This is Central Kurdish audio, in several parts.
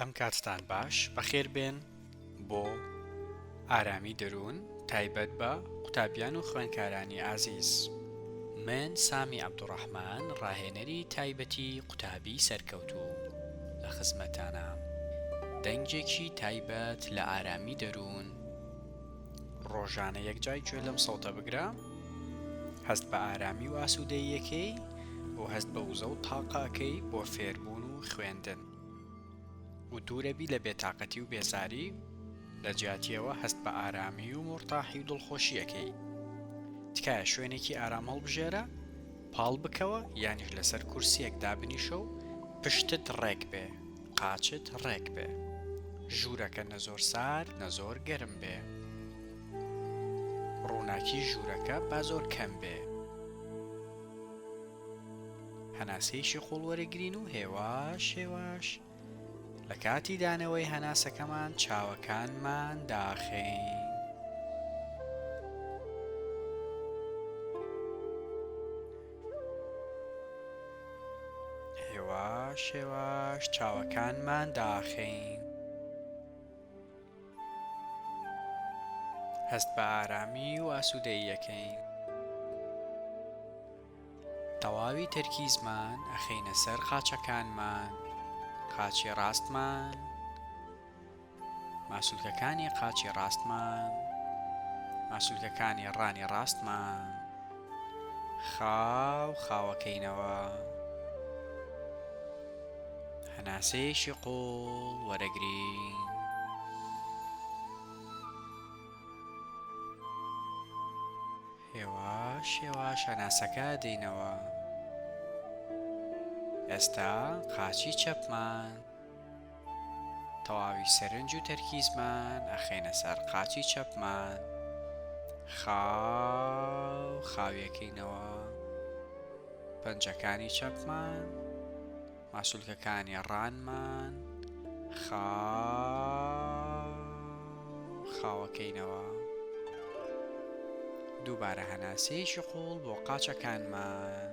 ئەم کاتتان باش بەخێر بێن بۆ ئارامی دەروون تایبەت بە قوتابیان و خوێندکارانی ئازیز. من سامی عەبدوڕەحمان ڕاهێنەری تایبەتی قوتابی سەرکەوتوو لە خزمەتانە. دەنگێکی تایبەت لە ئارامی دەروون. ڕۆژانە یەکجای گوێ لەم سەوتە بگرە، هەست بە ئارامی و ئاسوودەیی یەکەی و هەست بە وزە و تاقاکەی بۆ فێربوون و خوێندن و دوورەبی لە بێتاقەتی و بێزاری. لە جیاتیەوە هەست بە ئارامی و مرتاحی و دڵخۆشیەکەی. تکایە شوێنێکی ئارام هەڵبژێرە، پاڵ بکەوە یانیش لەسەر کورسیەک دابنیشە و پشتت ڕێک بێ، قاچت ڕێک بێ، ژوورەکە نە زۆر سارد نە زۆر گەرم بێ، ڕووناکی ژوورەکە با زۆر کەم بێ. هەناسەیەکی قوڵ وەرەگرین و هێواش هێواش لە کاتی دانەوەی هەناسەکەمان چاوەکانمان داخەین. هێواش هێواش چاوەکانمان داخەین. هەست بە ئارامی و ئاسوودەیی یەکەین. تەواوی تەرکیزمان ئەخەینە سەر قاچەکانمان، قاچی ڕاستمان، ماسوولکەکانی قاچی ڕاستمان، ماسوولکەکانی ڕانی ڕاستمان، خاو خاوەکەینەوە. هەناسەیەکی قوڵ وەرەگرین. هێواش هێواش هەناسەکە دێنەوە. ئێستا قاچی چەپمان، تەواوی سەرنج و تەرکیزمان ئەخەینە سەر قاچی چەپمان، خاو خاویەکەینەوە. پەنجەکانی چەپمان، ماسوولکەکانی ڕانمان، خاو خاوەکەینەوە. دووبارە هەناسەیەکی قوڵ بۆ قاچەکانمان.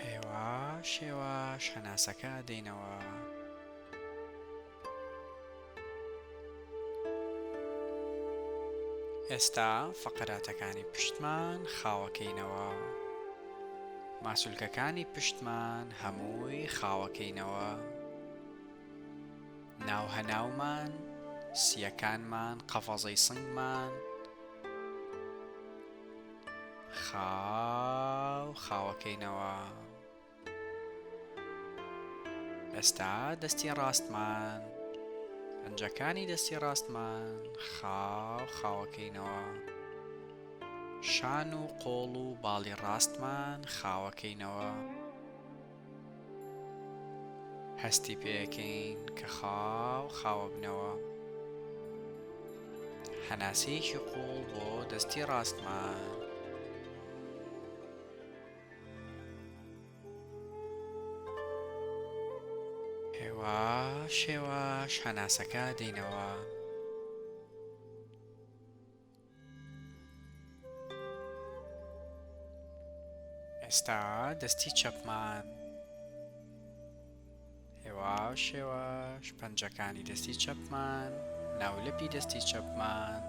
هێواش هێواش هەناسەکە دێنەوە. ئێستا فەقەراتەکانی پشتمان خاوەکەینەوە، ماسوولکەکانی پشتمان هەمووی خاوەکەینەوە، ناو هەناومان، سیەکانمان، قەفەزەی سنگمان، خاو خاوەکەینەوە. ئێستا دەستی ڕاستمان، پەنجەکانی دەستی ڕاستمان، خاو خاوەکەینەوە. شان و قۆڵ و باڵی ڕاستمان خاوەکەینەوە. هەستی پێەکەین کە خاو خاوە بنەوە. هەناسەیەکی قوڵ بۆ دەستی ڕاستمان. هێواش هێواش هەناسەکە دێنەوە. ئێستا دەستی چەپمان، هێواش هێواش پەنجەکانی دەستی چەپمان، ناولەپی دەستی چەپمان،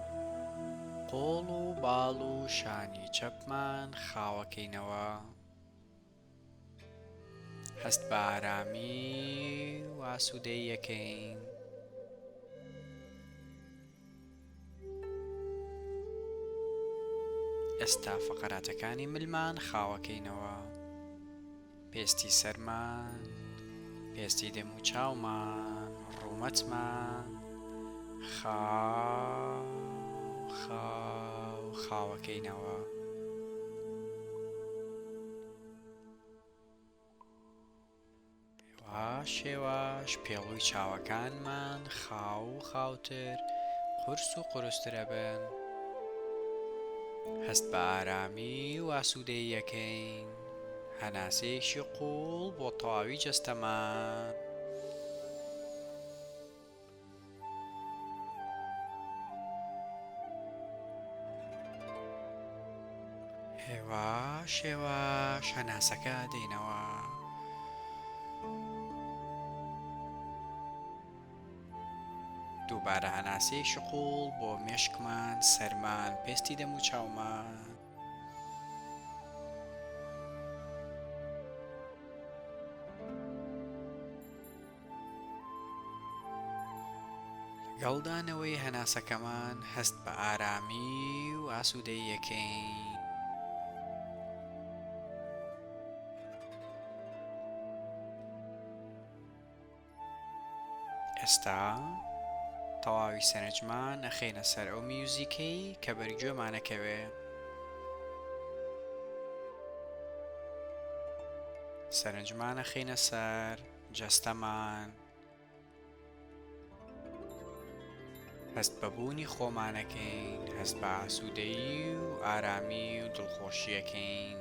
قۆڵ و باڵ و شانی چەپمان خاوەکەینەوە. هەست بە ئارامی و ئاسوودەیی یەکەین. ئێستا فەقەراتەکانی ملمان خاوەکەینەوە، پێستی سەرمان، پێستی دەم و چاومان، ڕوومەتمان، خاو خاو خاوەکەینەوە. هێواش هێواش پێڵووی چاوەکانمان خاو و خاوتر، قورس و قورسترە بن. هەست بە ئارامی و ئاسوودەیی یەکەین. هەناسەیەکی قوڵ بۆ تەواوی جەستەمان. هێواش هێواش هەناسەکە دێنەوە. دووبارە هەناسەیەکی قوڵ بۆ مێشکمان، سەرمان، پێستی دەم و چاومان. لەگەڵدانەوەی هەناسەکەمان هەست بە ئارامی و ئاسوودەیی یەکەین. ئێستا تەواوی سەرنجمان ئەخەینە سەر ئەو میوزیکەی کە بەرگوێمانەکەوێ. سەرنجمان ئەخەینە سەر جەستەمان، هەست بە بوونی خۆمانەکەین، هەست بە ئاسوودەیی و ئارامی و دڵخۆشیەکەین.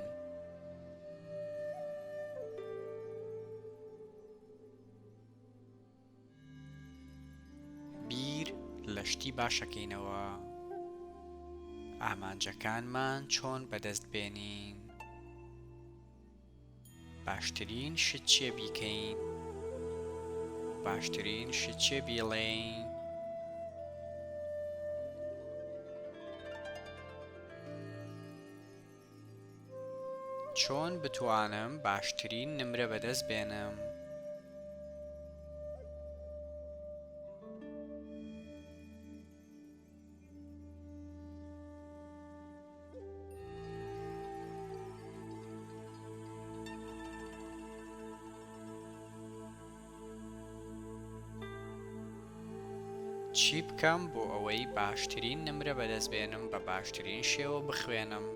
بیر لە شتی باشەکەینەوە، ئامانجەکانمان چۆن بەدەست بێنین، باشترین شت چیە بیکەین، باشترین شت چیە بیڵێین. چۆن بتوانم باشترین نمرە بەدەست بێنم. چی بکەم بۆ ئەوەی باشترین نمرە بەدەست بێنم، بە باشترین شێوە بخوێنم.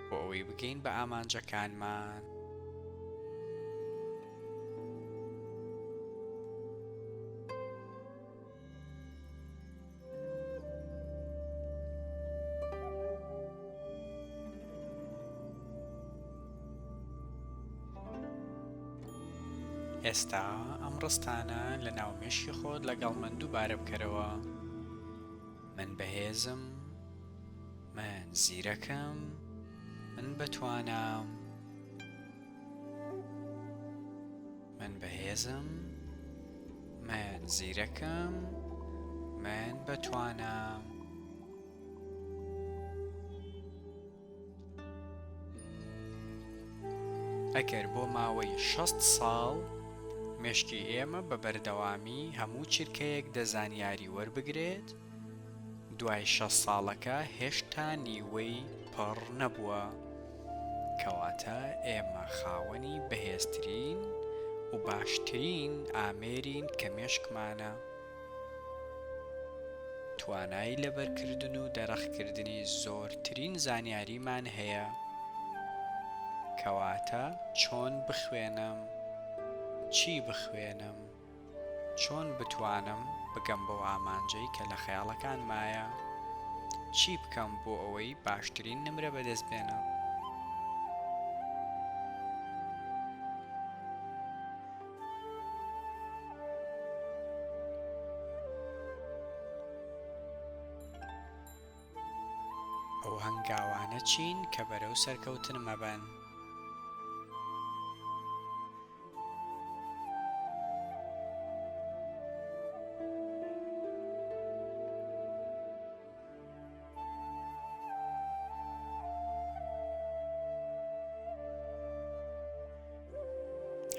بۆ ئەوەی بگەین بە ئامانجەکانمان. ئێستا ئەم ڕستانە لە ناومێشی خۆت لەگەڵ من دووبارە بکەرەوە. من بەهێزم، من زیرەکەم، من بتوانم. من بەهێزم، من زیرەکەم، من بتوانم. ئەگەر بۆ ماوەی 60 ساڵ مێشکی ئێمە بە بەردەوامی هەموو چرکەیەک دەزانیاری وەربگرێت، دوای 60 ساڵەکە هێشتا نیوەی پڕ نەبووە، کەواتە ئێمە خاوەنی بەهێزترین و باشترین ئامێرین کە مێشکمانە. توانای لەبەرکردن و دەرەخکردنی زۆرترین زانیاریمان هەیە، کەواتە چۆن بخوێنم، چی بخوێنم، چۆن بتوانم بگەم بەو ئامانجەی کە لە خەیاڵەکان مایە، چی بکەم بۆ ئەوەی باشترین نمرە بەدەست بێنم. ئەو هەنگاوانە چین کە بەرەو سەرکەوتن مەبەن.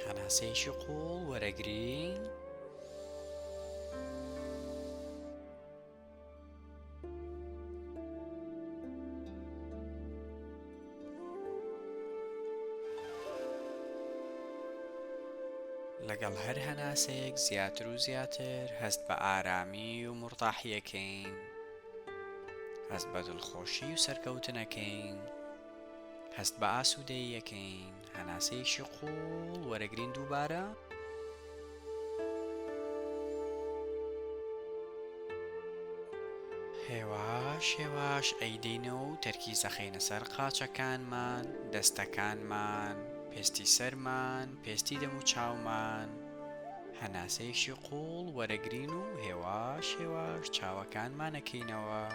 هەناسەیەکی قوڵ وەرەگرین. لەگەڵ هەر هەناسەیەک زیاتر و زیاتر هەست بە ئارامی و مرتاحیەکەین، هەست بە دڵخۆشی و سەرکەوتنەکەین، هەست بە ئاسوودەییەکەین. هەناسەیەکی قوڵ وەرەگرین دووبارە. هێواش هێواش ئەیدەینەوە و تەرکیز دەخەینە سەر قاچەکانمان، دەستەکانمان، پێستی سەرمان، پێستی دەم و چاومان. هەناسەیەکی قوڵ وەرەگرین و هێواش هێواش چاوەکانمانەکەینەوە.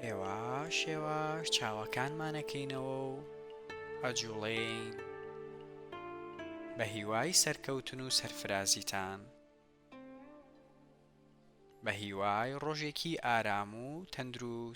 هێواش هێواش چاوەکانمانەکەینەوە و ئەجوڵێین بە هیوای سەرکەوتن و سەرفرازیتان، بە هیوای ڕۆژێکی ئارام و تەندروست.